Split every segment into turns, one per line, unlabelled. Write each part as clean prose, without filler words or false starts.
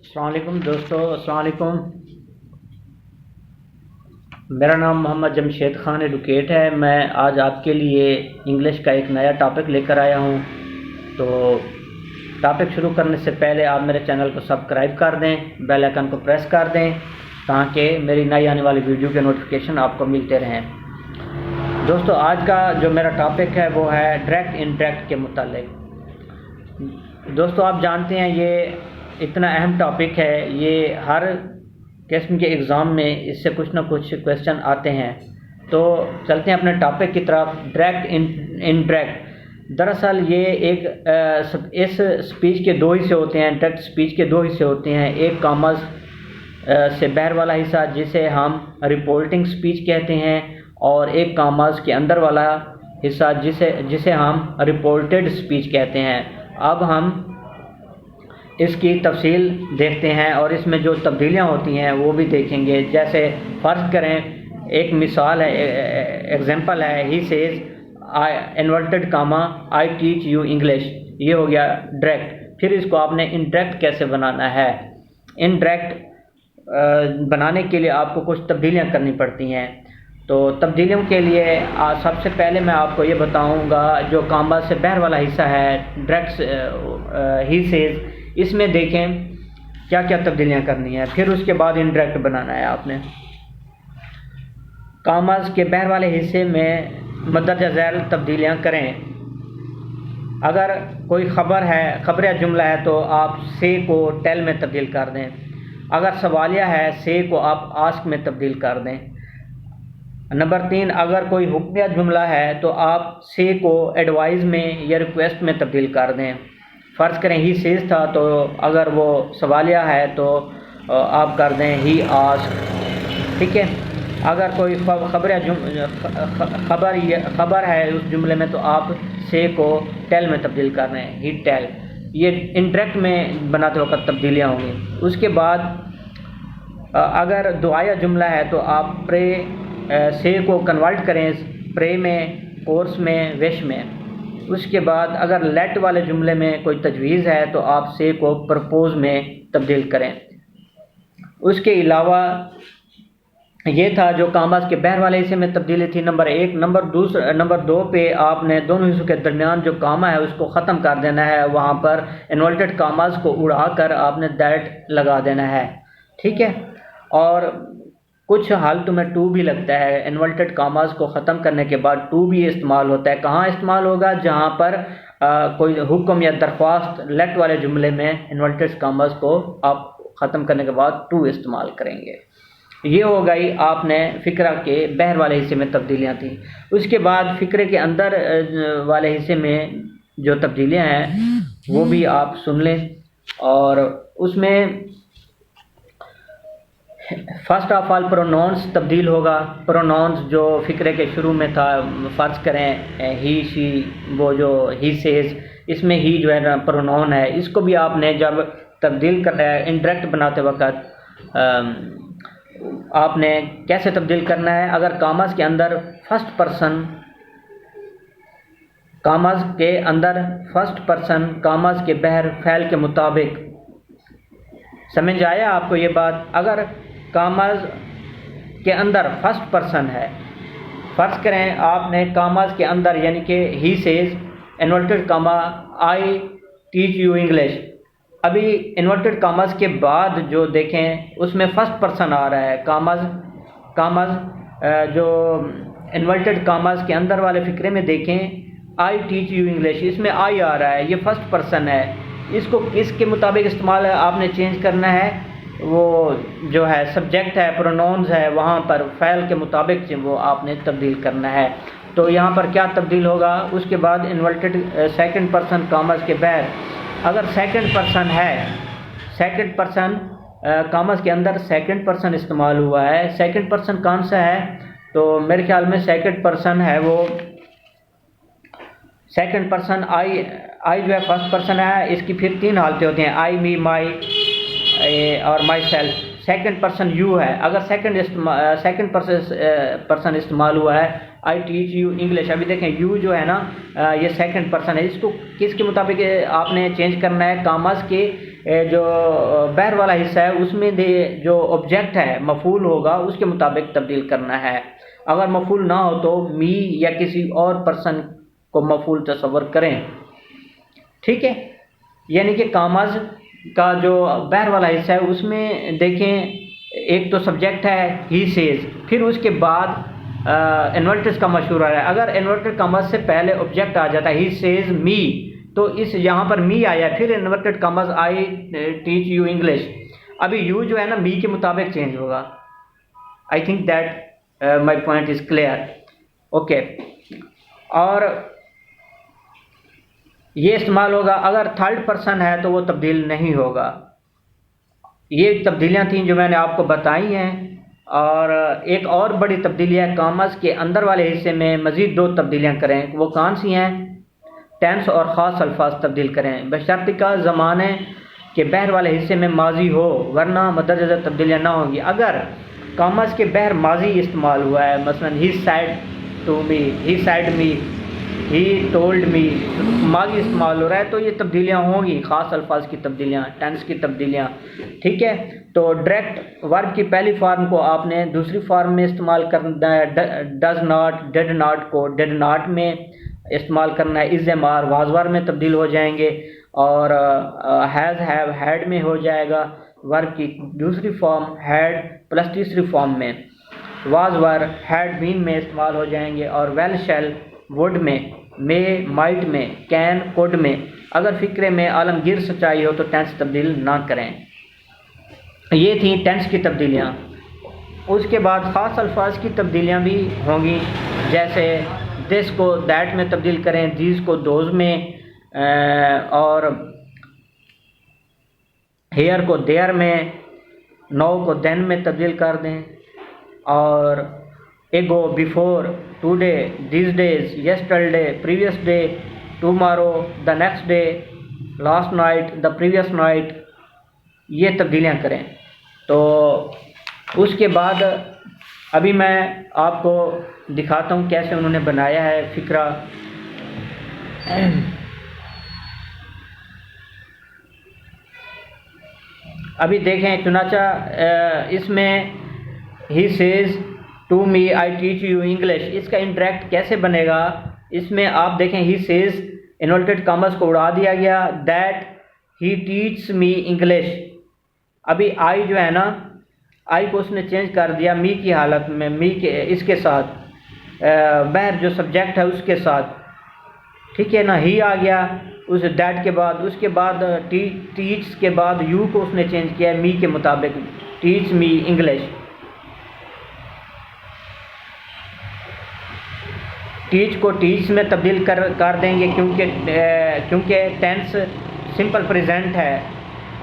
السلام علیکم دوستو، السلام علیکم۔ میرا نام محمد جمشید خان ایڈوکیٹ ہے۔ میں آج آپ کے لیے انگلش کا ایک نیا ٹاپک لے کر آیا ہوں۔ تو ٹاپک شروع کرنے سے پہلے آپ میرے چینل کو سبسکرائب کر دیں، بیل آئیکن کو پریس کر دیں تاکہ میری نئی آنے والی ویڈیو کے نوٹیفیکیشن آپ کو ملتے رہیں۔ دوستو، آج کا جو میرا ٹاپک ہے وہ ہے ڈائریکٹ انڈائریکٹ کے متعلق۔ دوستو، آپ جانتے ہیں یہ اتنا اہم ٹاپک ہے، یہ ہر قسم کے ایگزام میں اس سے کچھ نہ کچھ کویسچن آتے ہیں۔ تو چلتے ہیں اپنے ٹاپک کی طرف۔ ڈائریکٹ انڈائریکٹ، دراصل یہ ایک اس سپیچ کے دو حصے ہوتے ہیں۔ ڈائریکٹ سپیچ کے دو حصے ہوتے ہیں، ایک کامرس سے باہر والا حصہ جسے ہم رپورٹنگ سپیچ کہتے ہیں، اور ایک کامرس کے اندر والا حصہ جسے ہم رپورٹڈ سپیچ کہتے ہیں۔ اب ہم اس کی تفصیل دیکھتے ہیں اور اس میں جو تبدیلیاں ہوتی ہیں وہ بھی دیکھیں گے۔ جیسے فرض کریں، ایک مثال ہے، ایگزامپل ہے، he says inverted comma I teach you English, یہ ہو گیا ڈائریکٹ۔ پھر اس کو آپ نے انڈائریکٹ کیسے بنانا ہے؟ انڈائریکٹ بنانے کے لیے آپ کو کچھ تبدیلیاں کرنی پڑتی ہیں۔ تو تبدیلیوں کے لیے سب سے پہلے میں آپ کو یہ بتاؤں گا، جو کامرس سے باہر والا حصہ ہے ڈائریکٹ ہی سیز، اس میں دیکھیں کیا کیا تبدیلیاں کرنی ہیں، پھر اس کے بعد انڈائریکٹ بنانا ہے آپ نے۔ کامرس کے باہر والے حصے میں مندرجہ ذیل تبدیلیاں کریں۔ اگر کوئی خبر ہے، خبر یا جملہ ہے، تو آپ سے کو ٹیل میں تبدیل کر دیں۔ اگر سوالیہ ہے، سے کو آپ آسک میں تبدیل کر دیں۔ نمبر 3، اگر کوئی حکم یا جملہ ہے تو آپ سے کو ایڈوائز میں یا ریکویسٹ میں تبدیل کر دیں۔ فرض کریں ہی سیز تھا، تو اگر وہ سوالیہ ہے تو آپ کر دیں ہی آسک، ٹھیک ہے۔ اگر کوئی خبر ہے اس جملے میں، تو آپ سے کو ٹیل میں تبدیل کر دیں، ہی ٹیل۔ یہ انڈائریکٹ میں بناتے وقت تبدیلیاں ہوں گی۔ اس کے بعد اگر دعائیہ جملہ ہے تو آپ پرے سے کو کنورٹ کریں پرے میں، کورس میں، وش میں۔ اس کے بعد اگر لیٹ والے جملے میں کوئی تجویز ہے تو آپ سے کو پرپوز میں تبدیل کریں۔ اس کے علاوہ یہ تھا جو کامرس کے باہر والے حصے میں تبدیلی تھی، نمبر 1۔ نمبر 2 پہ آپ نے دونوں حصوں کے درمیان جو کاما ہے اس کو ختم کر دینا ہے، وہاں پر انورٹڈ کاماز کو اڑا کر آپ نے دیٹ لگا دینا ہے، ٹھیک ہے۔ اور کچھ حال تمہیں ٹو بھی لگتا ہے، انورٹڈ کاماز کو ختم کرنے کے بعد ٹو بھی استعمال ہوتا ہے۔ کہاں استعمال ہوگا؟ جہاں پر کوئی حکم یا درخواست لیٹ والے جملے میں انورٹڈ کاماز کو آپ ختم کرنے کے بعد ٹو استعمال کریں گے۔ یہ ہو گئی آپ نے فقرہ کے باہر والے حصے میں تبدیلیاں تھیں۔ اس کے بعد فقرے کے اندر والے حصے میں جو تبدیلیاں ہیں وہ بھی آپ سن لیں۔ اور اس میں فرسٹ آف آل پروناؤنس تبدیل ہوگا۔ پروناؤنس جو فقرے کے شروع میں تھا، فرض کریں ہی شی، وہ جو ہی سیز، اس میں ہی جو ہے نا پروناؤن ہے، اس کو بھی آپ نے جب تبدیل کرنا ہے انڈائریکٹ بناتے وقت آپ نے کیسے تبدیل کرنا ہے؟ اگر کامرس کے اندر فرسٹ پرسن کامرس کے باہر فعل کے مطابق، سمجھ آیا آپ کو یہ بات؟ اگر کامرس کے اندر فرسٹ پرسن ہے، فرض کریں آپ نے کامرس کے اندر یعنی کہ he says inverted comma I teach you English, ابھی انورٹڈ کامرس کے بعد جو دیکھیں اس میں فرسٹ پرسن آ رہا ہے۔ کامرس جو انورٹڈ کامرس کے اندر والے فقرے میں دیکھیں آئی ٹیچ یو انگلش، اس میں آئی آ رہا ہے، یہ فرسٹ پرسن ہے۔ اس کو کس کے مطابق استعمال آپ نے چینج کرنا ہے؟ وہ جو ہے سبجیکٹ ہے، پروناؤنز ہے، وہاں پر فعل کے مطابق وہ آپ نے تبدیل کرنا ہے۔ تو یہاں پر کیا تبدیل ہوگا؟ اس کے بعد انورٹڈ سیکنڈ پرسن کامرس کے باہر، اگر سیکنڈ پرسن ہے، سیکنڈ پرسن کامرس کے اندر سیکنڈ پرسن استعمال ہوا ہے۔ سیکنڈ پرسن کون سا ہے؟ تو میرے خیال میں سیکنڈ پرسن ہے وہ سیکنڈ پرسن آئی جو ہے فرسٹ پرسن ہے، اس کی پھر 3 حالتیں ہوتی ہیں، آئی، می، مائی اور my self. Second person you ہے، اگر سیکنڈ پرسن استعمال ہوا ہے آئی ٹیچ یو انگلش، ابھی دیکھیں یو جو ہے نا یہ سیکنڈ پرسن ہے، اس کو کس کے مطابق آپ نے چینج کرنا ہے؟ کامرس کے جو بہر والا حصہ ہے اس میں جو آبجیکٹ ہے مفعول ہوگا اس کے مطابق تبدیل کرنا ہے. اگر مفعول نہ ہو تو می یا کسی اور پرسن کو مفعول تصور کریں. ٹھیک ہے، یعنی کہ کامز کا جو بہر والا حصہ ہے اس میں دیکھیں ایک تو سبجیکٹ ہے ہی سیز، پھر اس کے بعد انورٹڈ کاما شروع ہے. اگر انورٹڈ کاماز سے پہلے آبجیکٹ آ جاتا ہے ہی سیز می، تو اس یہاں پر می آیا، پھر inverted commas I teach you English. ابھی یو جو ہے نا می کے مطابق چینج ہوگا. I think that my point is clear. Okay, اور یہ استعمال ہوگا اگر تھرڈ پرسن ہے تو وہ تبدیل نہیں ہوگا. یہ تبدیلیاں تھیں جو میں نے آپ کو بتائی ہیں. اور ایک اور بڑی تبدیلی ہے، کامز کے اندر والے حصے میں مزید 2 تبدیلیاں کریں. وہ کون سی ہیں؟ ٹینس اور خاص الفاظ تبدیل کریں، بشرطیکہ کا زمانے کے بہر والے حصے میں ماضی ہو، ورنہ مدرجہ تبدیلیاں نہ ہوں گی. اگر کامز کے بہر ماضی استعمال ہوا ہے، مثلا he said to me, he said me, he told me, ماضی استعمال ہو رہا ہے تو یہ تبدیلیاں ہوں گی، خاص الفاظ کی تبدیلیاں، ٹینس کی تبدیلیاں. ٹھیک ہے، تو ڈائریکٹ ورب کی پہلی فارم کو آپ نے دوسری فارم میں استعمال کرنا ہے. ڈز ناٹ، ڈیڈ ناٹ کو ڈیڈ ناٹ میں استعمال کرنا ہے. از ایم آر واز ور میں تبدیل ہو جائیں گے، اور ہیز ہیو ہیڈ میں ہو جائے گا. ورب کی دوسری فارم ہیڈ پلس تیسری فارم میں واز ور ہیڈ بین میں استعمال ہو جائیں گے. اور ویل شیل وڈ میں مائٹ میں کین کوڈ میں. اگر فکرے میں عالمگیر سچائی ہو تو ٹینس تبدیل نہ کریں. یہ تھیں ٹینس کی تبدیلیاں. اس کے بعد خاص الفاظ کی تبدیلیاں بھی ہوں گی، جیسے دس کو دیٹ میں تبدیل کریں، دیز کو دوز میں، اور ہیئر کو دیئر میں، نو کو دین میں تبدیل کر دیں. اور ago before, today, these days, yesterday, previous day, tomorrow, the next day, last night, the previous night, یہ تبدیلیاں کریں. تو اس کے بعد ابھی میں آپ کو دکھاتا ہوں کیسے انہوں نے بنایا ہے فقرہ. ابھی دیکھیں، چنانچہ اس میں he says to me I teach you English, اس کا انڈائریکٹ کیسے بنے گا؟ اس میں آپ دیکھیں ہی سیز انورٹڈ کاماز کو اڑا دیا گیا، دیٹ ہی ٹیچس می انگلش. ابھی آئی جو ہے نا، آئی کو اس نے چینج کر دیا می کی حالت میں، می کے اس کے ساتھ بہر جو سبجیکٹ ہے اس کے ساتھ. ٹھیک ہے نا، ہی آ گیا اس دیٹ کے بعد. اس کے بعد ٹیچس کے بعد یو کو اس نے چینج کیا می کے مطابق، ٹیچ می انگلش. ٹیچ کو ٹیچ میں تبدیل کر دیں گے کیونکہ ٹینس سمپل پریزنٹ ہے،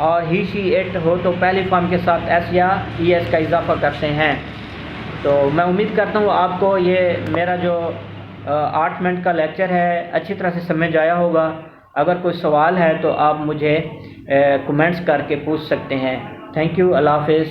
اور ہی شی اٹ ہو تو پہلی فارم کے ساتھ ایس یا ای ایس کا اضافہ کرتے ہیں. تو میں امید کرتا ہوں آپ کو یہ میرا جو 8 منٹ کا لیکچر ہے اچھی طرح سے سمجھ آیا ہوگا. اگر کوئی سوال ہے تو آپ مجھے کمنٹس کر کے پوچھ سکتے ہیں. تھینک یو، اللہ حافظ.